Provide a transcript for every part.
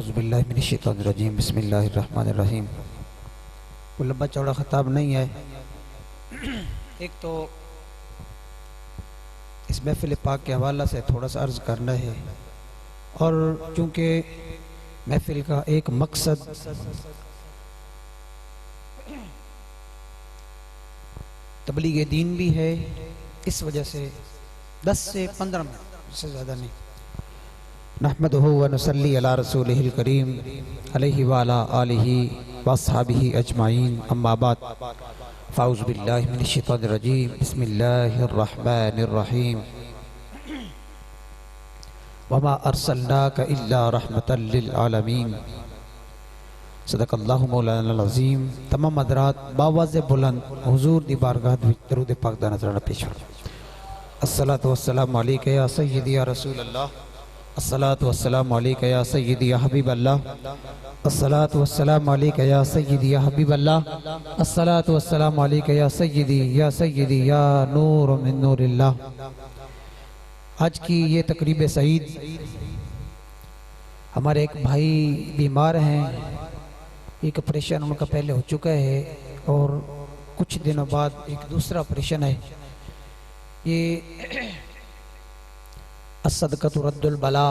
औज़ुबिल्लाहि मिनश्शैतानिर्रजीम बिस्मिल्लाहिर्रहमानिर्रहीम। कोई लंबा चौड़ा खिताब नहीं है। एक तो इस महफिल पाक के हवाला से थोड़ा सा अर्ज़ करना है, और चूँकि महफिल का एक मकसद तबलीग दीन भी है, इस वजह से 10 से 15 मिनट से ज़्यादा नहीं। नहमदुहु व नुसल्ली अला रसूलिहिल करीम अलैहि व अला आलिहि व अस्हाबिहि अजमाइन, अम्मा बाद, फ़ाऊज़ु बिल्लाहि मिनश्शैतानिर रजीम, बिस्मिल्लाहिर रहमानिर रहीम। वमा अर्सलनाका इल्ला रहमतल लिल आलमीन, सदक़ल्लाहु मौलाना अज़ीम। तमाम हज़रात बावाज़े बुलंद हुज़ूर दी बारगाह विच दरूद पाक दा नज़राना पेश करो। अस्सलातु वस्सलामु अलैका या सय्यदी या रसूल अल्लाह, अस्सलातु वस्सलामु अलैका या सय्यदी या हबीब अल्लाह, अस्सलातु वस्सलामु अलैका या सय्यदी या हबीब अल्लाह, अस्सलातु वस्सलामु अलैका या सय्यदी या नूर मिन नूरिल्लाह। आज की ये तकरीब सईद, हमारे एक भाई बीमार हैं, एक ऑपरेशन उनका पहले हो चुका है और कुछ दिनों बाद एक दूसरा ऑपरेशन है। ये अस्सदक़तु रद्दुल बला,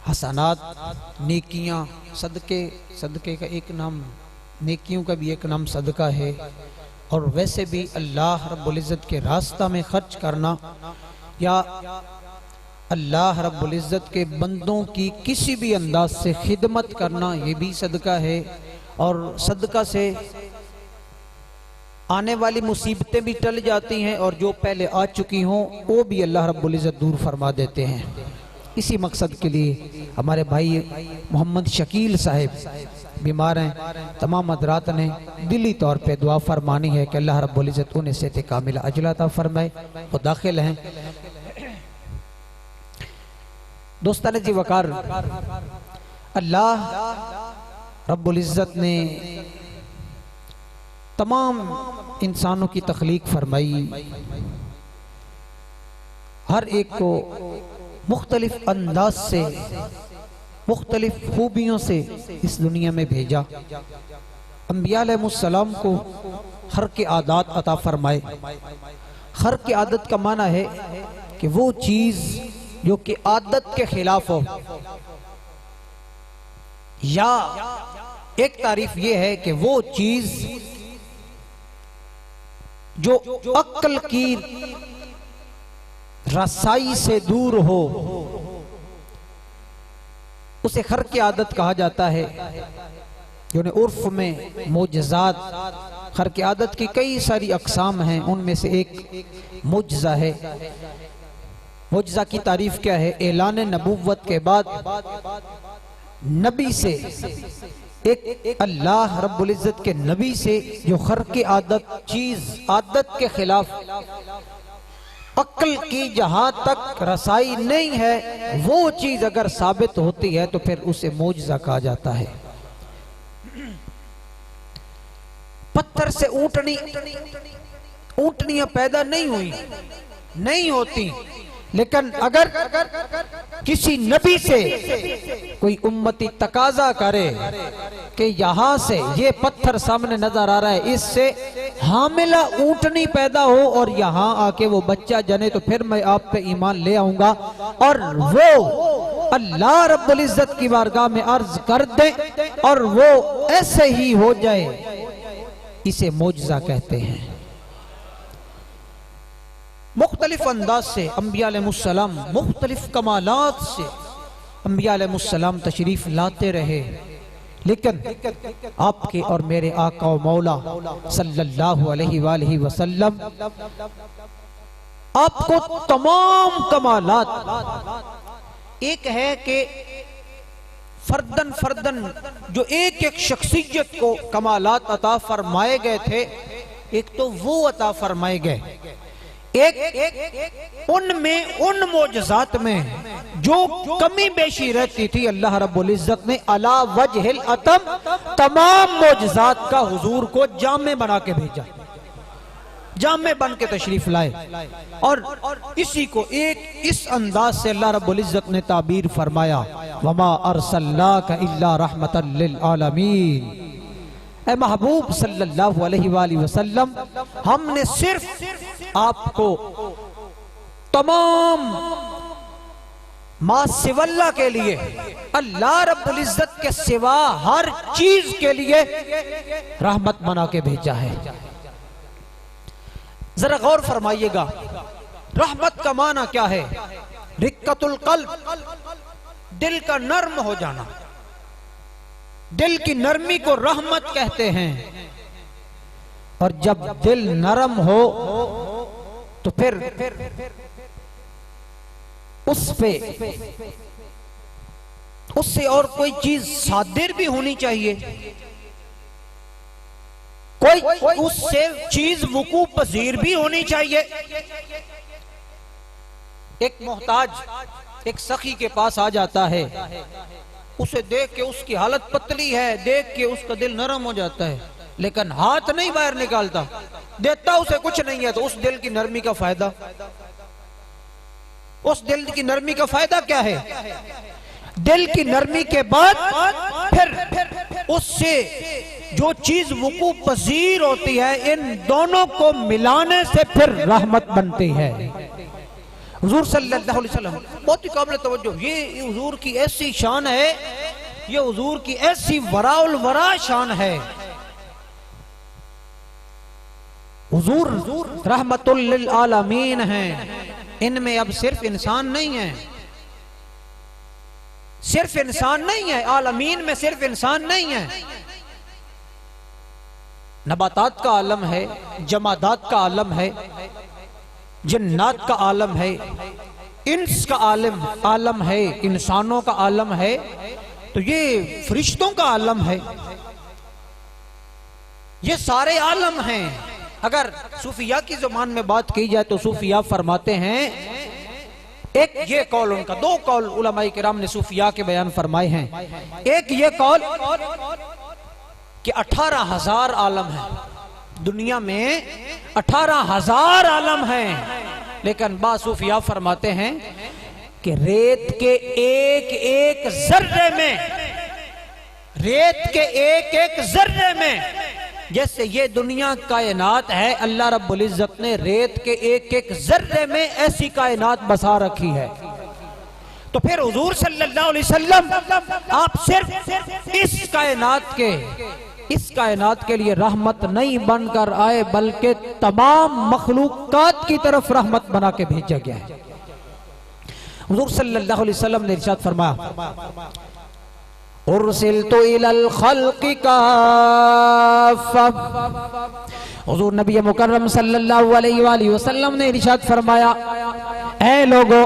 हसनात नेकियां, सदके का एक नाम, नेकियों का भी एक नाम सदका है। और वैसे भी अल्लाह रब्बुल इज़्ज़त के रास्ता में खर्च करना या अल्लाह रब्बुल इज़्ज़त के बंदों की किसी भी अंदाज से खिदमत करना, ये भी सदका है। और सदका से आने वाली मुसीबतें भी टल जाती हैं, और जो पहले आ चुकी हों वो भी अल्लाह रब्बुल इज़्ज़त दूर फरमा देते हैं। इसी मकसद के लिए हमारे भाई मोहम्मद शकील साहब बीमार हैं। तमाम हज़रात ने दिली तौर पे दुआ फरमानी है कि अल्लाह रब्बुल इज़्ज़त उन्हें सेहत कामिला अजला अता फरमाए। वो दाखिल हैं। दोस्तान जी वकार, अल्लाह रब्बुल इज़्ज़त ने तमाम इंसानों की तख्लीक फरमाई, हर एक को मुख्तलिफ अंदाज से, मुख्तलिफ खूबियों से इस दुनिया में भेजा। अंबिया अलैहिस्सलाम को हर के आदत अता फरमाए। हर के आदत का माना है कि वो चीज जो कि आदत के खिलाफ हो, या एक तारीफ ये है कि वो चीज जो अक्ल की रसाई से दूर हो, उसे खर की आदत कहा जाता है। जो उर्फ में मोजज़ात, खर की आदत की कई सारी अक़साम हैं, उनमें से एक मुजज़ा है। मुजज़ा की तारीफ क्या है? ऐलान नबुव्वत के बाद नबी से, एक अल्लाह रब्बुल इज़्ज़त के नबी से जो खर की आदत चीज, आदत के खिलाफ अक्ल की जहां तक रसाई नहीं है, वो चीज अगर साबित होती है तो फिर उसे मोजज़ा कहा जाता है। पत्थर से ऊंटनियां पैदा नहीं हुई, नहीं होती, लेकिन अगर किसी नबी से कोई उम्मती तकाजा करे कि यहां से ये पत्थर सामने नजर आ रहा है, इससे हामिला ऊंटनी पैदा हो और यहां आके वो बच्चा जने, तो फिर मैं आप पे ईमान ले आऊंगा। और वो अल्लाह रब्बुल इज़्ज़त की बारगाह में अर्ज कर दे और वो ऐसे ही हो जाए, इसे मोजज़ा कहते हैं। मुख्तलिफ अंदाज से अंबिया अलैहिस्सलाम, मुख्तलिफ कमालात से अंबिया अलैहिस्सलाम तशरीफ लाते रहे, लेकिन आपके और मेरे आका और मौला सल्लल्लाहु अलैहि वसल्लम आपको तमाम कमालात, एक है कि फर्दन फर्दन जो एक एक शख्सियत को कमालात अता फरमाए गए थे, एक तो वो अता फरमाए गए, एक उनमें, उन मोजज़ात में जो कमी बेशी रहती थी, अल्लाह रब्बुल इज़्ज़त ने अला वजहिल अतम तमाम मोजज़ात का हुजूर को जामे बना के भेजा। जामे बन के तशरीफ लाए। और इसी को एक इस अंदाज से अल्लाह रब्बुल इज्जत ने ताबीर फरमाया, वमा अरसलनाका इल्ला रहमतल लिल आलमीन। ए महबूब सल्लल्लाहु अलैहि वसल्लम, हमने सिर्फ आपको तमाम मासिवल्ला के लिए, अल्लाह रब्बुल इज्जत के सिवा हर चीज के लिए रहमत बना के भेजा है। जरा गौर फरमाइएगा, रहमत का माना क्या है? रिक्कतुल कल्ब, दिल का नर्म हो जाना। दिल की नरमी को रहमत कहते हैं। और जब दिल नरम हो तो फिर उस पे उससे और कोई चीज सादिर भी होनी चाहिए, कोई उससे चीज वकू पजीर भी होनी चाहिए। एक मोहताज एक सखी के पास आ जाता है, उसे देख के उसकी हालत पतली है, देख के उसका दिल नरम हो जाता है, लेकिन हाथ नहीं बाहर निकालता, देता उसे कुछ नहीं है। तो उस दिल की नरमी का फायदा, उस दिल की नरमी का फायदा क्या है? दिल की नरमी के बाद फिर उससे जो चीज वकू पजीर होती है, इन दोनों को मिलाने से फिर रहमत बनती है। हुजूर सल्लल्लाहु अलैहि वसल्लम बहुत ही काबिल तवज्जो, ये हुजूर की ऐसी शान है, ये हुजूर की ऐसी वराउल वरा शान है। हुजूर रहमतुल लिल आलमीन हैं। इनमें अब सिर्फ इंसान नहीं है, सिर्फ इंसान नहीं है, आलमीन में सिर्फ इंसान नहीं है। नबातात का आलम है, जमादात का आलम है, जन्नात का आलम है, इंस का आलम है, इंसानों का आलम है, तो ये फरिश्तों का आलम है, ये सारे आलम हैं। अगर सूफिया की जुबान में बात की जाए तो सूफिया फरमाते हैं, एक ये कौल उनका, दो कौल उलमाए किराम ने सूफिया के बयान फरमाए हैं। एक ये कौल कि 18,000 आलम है दुनिया में, 18,000 आलम हैं, लेकिन बासूफिया फरमाते हैं कि रेत के एक एक जर्रे में, रेत के एक एक जर्रे में जैसे ये दुनिया कायनात है, अल्लाह रब्बुल इज्जत ने रेत के एक एक जर्रे में ऐसी कायनात बसा रखी है। तो फिर हुजूर सल्लल्लाहु अलैहि वसल्लम आप सिर्फ इस कायनात के लिए रहमत नहीं बनकर आए, बल्कि तमाम मखलूकात की तरफ रहमत बना के भेजा गया है। हुजूर सल्लल्लाहु अलैहि वसल्लम ने इरशाद फरमाया, उर्सिलतु इलल खल्क़ि काफ़ा। हुजूर नबी मुकर्रम सल्लल्लाहु अलैहि वसल्लम ने इरशाद फरमाया, ऐ लोगों,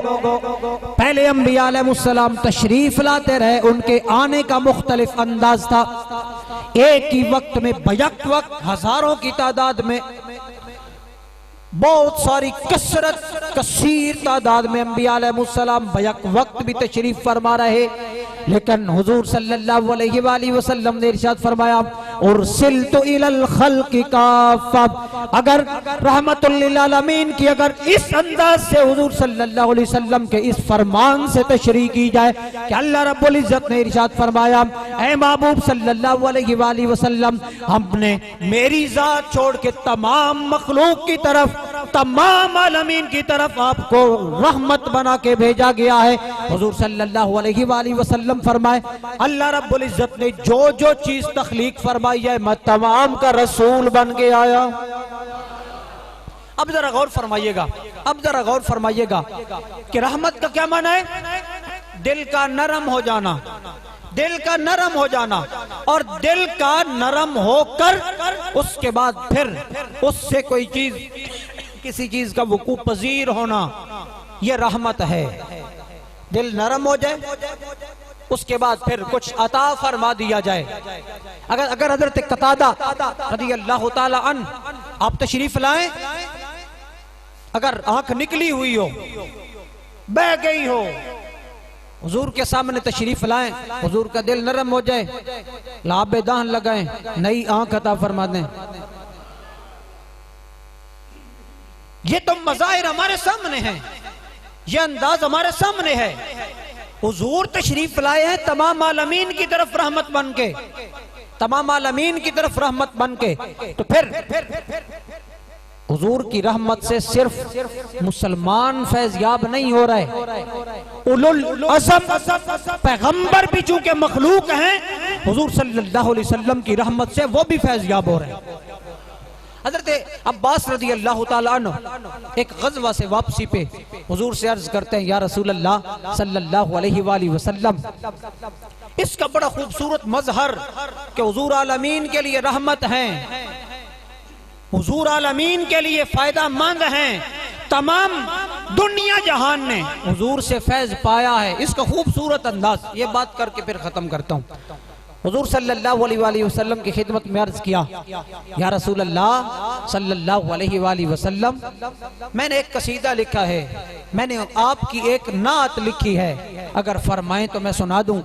पहले अंबिया अलैहिस्सलाम तशरीफ लाते रहे, उनके आने का मुख्तलिफ अंदाज था। एक ही वक्त में बैक वक्त हजारों की तादाद में, बहुत सारी कसरत कसीर तादाद में अंबिया अलैहिस्सलाम बैक वक्त भी तशरीफ फरमा रहे, लेकिन हुजूर सल्लल्लाहु अलैहि वसल्लम ने इरशाद फरमाया, उर्सिलतु इलल खल्क़ि काफ़ा। अगर रहमतुल लिल आलमीन की अगर इस अंदाज से हुजूर सल्लल्लाहु अलैहि वसल्लम के इस फरमान से तशरीह की जाए कि अल्लाह रब्बुल इज्जत ने इरशाद फरमाया, ऐ महबूब सल्लल्लाहु अलैहि वसल्लम, हमने मेरी जात छोड़ के तमाम मखलूक की तरफ, तमाम आलमीन की तरफ आपको रहमत बना के भेजा गया है। हुजूर सल्लल्लाहु अलैहि वसल्लम फरमाए, अल्लाह रब्बुल इज्जत ने जो जो चीज तख्लीक फरमाई है, मैं तमाम का रसूल बन के आया। अब जरा गौर फरमाइएगा, अब जरा गौर फरमाइएगा कि रहमत का क्या माना है? दिल का नरम हो जाना, दिल का नरम हो जाना, और दिल का नरम होकर उसके बाद फिर उससे कोई चीज, किसी चीज का वकूफ पजीर होना, यह रहमत है। दिल नरम हो जाए, उसके बाद फिर कुछ अता फरमा दिया जाए। अगर हज़रत कतादा रज़ियल्लाहु ताला अन्हु आप तशरीफ लाएं, अगर आंख निकली हुई हो, बह गई हो, हुजूर के सामने तशरीफ लाएं, हुजूर का दिल नरम हो जाए, लाबे दान लगाएं, नई आंख अता फरमा दें। ये तो मज़ाहिर हमारे सामने हैं, ये अंदाज हमारे सामने है। हुजूर तशरीफ लाए हैं तमाम आलमीन की तरफ रहमत बन के, तमाम आलमीन की तरफ रहमत बन के। तो फिर हुजूर की रहमत से सिर्फ मुसलमान फैज़याब नहीं हो रहे, उलुल अज़म पैगंबर भी चूंकि मखलूक हैं, हुजूर सल्लल्लाहु अलैहि वसल्लम की रहमत से वो भी फैज़याब हो रहे हैं। हज़रत अब्बास रज़ी अल्लाह ताला अन्हु एक ग़ज़वा से वापसी पे हुजूर से अर्ज करते हैं, या रसूल अल्लाह सल्लल्लाहु अलैहि वसल्लम, इसका बड़ा खूबसूरत मजहर कि हुजूर आलमीन के लिए रहमत हैं, हुजूर आलमीन के लिए फायदा मंद हैं, तमाम दुनिया जहान ने हुजूर से फैज पाया है। इसका खूबसूरत अंदाज, ये बात करके फिर खत्म करता हूँ। हुजूर सल्लल्लाहु अलैहि वसल्लम की खिदमत में अर्ज किया, या रसूल अल्लाह सल्लल्लाहु अलैहि वसल्लम, मैंने एक कसीदा लिखा है, मैंने आपकी एक नात लिखी है, अगर फरमाएं तो मैं सुना दूं।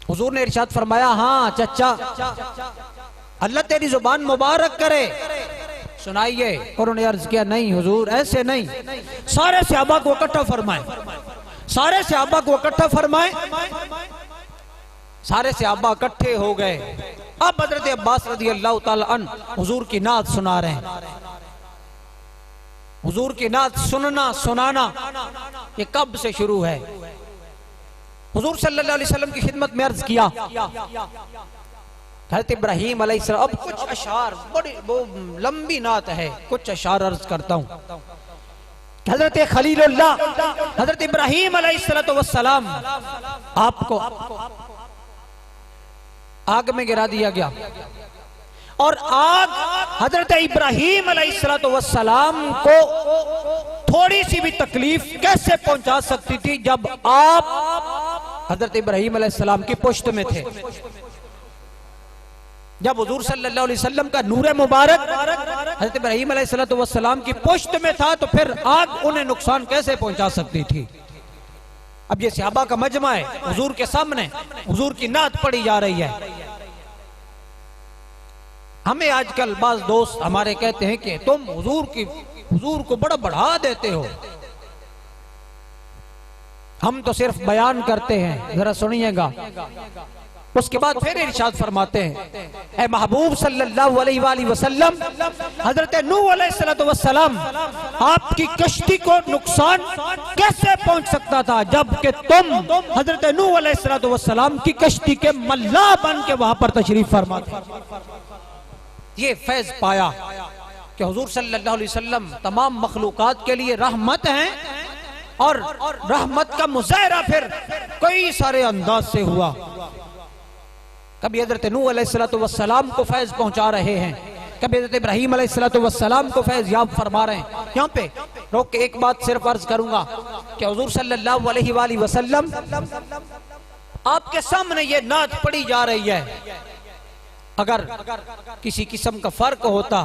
हुजूर ने इरशाद फरमाया, हाँ चचा, अल्लाह तेरी जुबान मुबारक करे, सुनाइए। और उन्होंने अर्ज किया, नहीं हुजूर ऐसे नहीं, सारे सहाबा को इकट्ठा फरमाए, सारे सहाबा को इकट्ठा फरमाए। सारे सहाबा इकट्ठे हो गए। अब हज़रत अब्बास रज़ी अल्लाह ताला अन्हु हुजूर की नात सुना रहे हैं। हुजूर की नात सुनना सुनाना ये कब से शुरू है? हुजूर सल्लल्लाहु अलैहि वसल्लम की खिदमत में अर्ज किया, हज़रत इब्राहीम अलैहिस्सलाम, अब कुछ अशार, बड़ी वो लंबी नात है, कुछ अशार अर्ज करता हूँ। हज़रत खलीलुल्लाह हज़रत इब्राहीम अलैहिस्सलाम आपको आग में गिरा दिया गया, और आग हजरत इब्राहीम अलैहिस्सलाम को थोड़ी सी भी तकलीफ कैसे पहुंचा सकती थी जब आप हजरत इब्राहीम अलैहिस्सलाम की पुश्त में थे। जब हुजूर सल्लल्लाहु अलैहि वसल्लम का नूर मुबारक हजरत इब्राहीम अलैहिस्सलाम की पुश्त में था, तो फिर आग उन्हें नुकसान कैसे पहुंचा सकती थी? अब ये सहाबा का मजमा है, हुजूर के सामने हुजूर की नात पढ़ी जा रही है। हमें आजकल बाज दोस्त हमारे कहते हैं कि तुम हुजूर को बड़ा बढ़ा देते हो, हम तो सिर्फ बयान करते हैं। जरा सुनिएगा। उसके बाद फिर इरशाद फरमाते हैं, ए महबूब सल्लल्लाहु अलैहि वसल्लम, हजरत नूह अलैहिस्सलाम आपकी कश्ती को नुकसान कैसे पहुंच सकता था जबकि तुम हजरत नूह अलैहिस्सलाम की कश्ती के मल्लाह बन के वहां पर तशरीफ फरमा थे। ये फैज पाया कि हुजूर सल्लल्लाहु अलैहि वसल्लम तमाम मखलूकात के लिए रहमत हैं, और रहमत का मुजाहरा फिर कई सारे अंदाज से हुआ। कभी हजरत नूह अलैहिस्सलाम को फैज पहुंचा रहे हैं, कभी हजरत इब्राहीम अलैहिस्सलाम को फैज याब फरमा रहे हैं। यहाँ पे रोक के एक बात सिर्फ अर्ज करूंगा कि हुजूर सल्लल्लाहु अलैहि वसल्लम आपके सामने ये नात पढ़ी जा रही है। अगर किसी किस्म का फर्क होता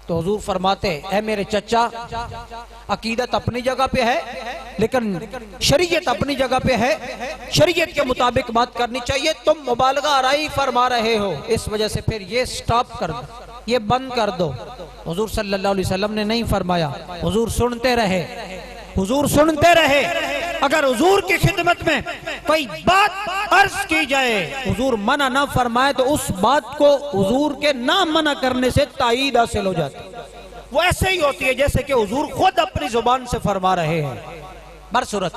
तो हुजूर फरमाते, ऐ मेरे चचा, अकीदत अपनी जगह पे है लेकिन शरीयत अपनी जगह पे है, शरीयत के मुताबिक बात करनी चाहिए, तुम मुबालगा आराई फरमा रहे हो, इस वजह से फिर ये स्टॉप कर दो, ये बंद कर दो। हुजूर सल्लल्लाहु अलैहि वसल्लम ने नहीं फरमाया, हुजूर सुनते रहे, हुजूर सुनते रहे। अगर हुजूर की खिदमत में कोई बात अर्ज की जाए, हुजूर मना ना फरमाए, तो उस बात को हुजूर के ना मना करने से ताईद हासिल हो जाती है। वो ऐसे ही होती है जैसे कि हुजूर खुद अपनी जुबान से फरमा रहे हैं। बरसूरत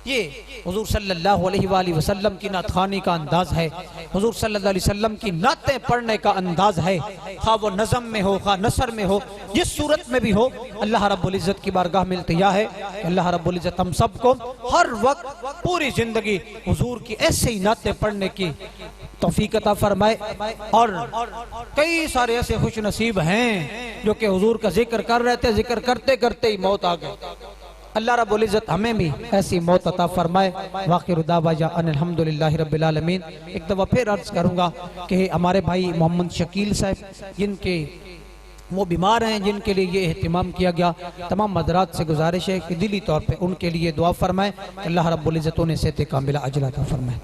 ये हुजूर सल्लल्लाहु अलैहि वसल्लम की नातखानी का अंदाज है, हुजूर सल्लल्लाहु अलैहि वसल्लम की नातें पढ़ने का अंदाज है, खा वो नज़म में हो, खा नसर में हो, जिस सूरत में भी हो। अल्लाह रब्बुल इज़्ज़त की बारगाह में इल्तिजा है, अल्लाह रब्बुल इज़्ज़त हम सबको हर वक्त पूरी जिंदगी हुजूर की ऐसे ही नातें पढ़ने की तौफीक अता फरमाए। और कई सारे ऐसे खुश नसीब हैं जो कि हुजूर का जिक्र कर रहे थे, जिक्र करते करते ही मौत आ गई। अल्लाह रब्बुल इज़्ज़त हमें भी ऐसी मौत अता फरमाए। वाखिर दावाना अनिल हम्दुलिल्लाहि रब्बिल आलमीन। एक दफ़ा फिर अर्ज़ करूँगा कि हमारे भाई मोहम्मद शकील साहब जिनके वो बीमार हैं, जिनके लिए ये एहतिमाम किया गया, तमाम हज़रात से गुजारिश है कि दिली तौर पे उनके लिए दुआ फरमाएं। अल्लाह रब्बुल इज़्ज़त उन्हें सेहत कामिला अजल अता फरमाए।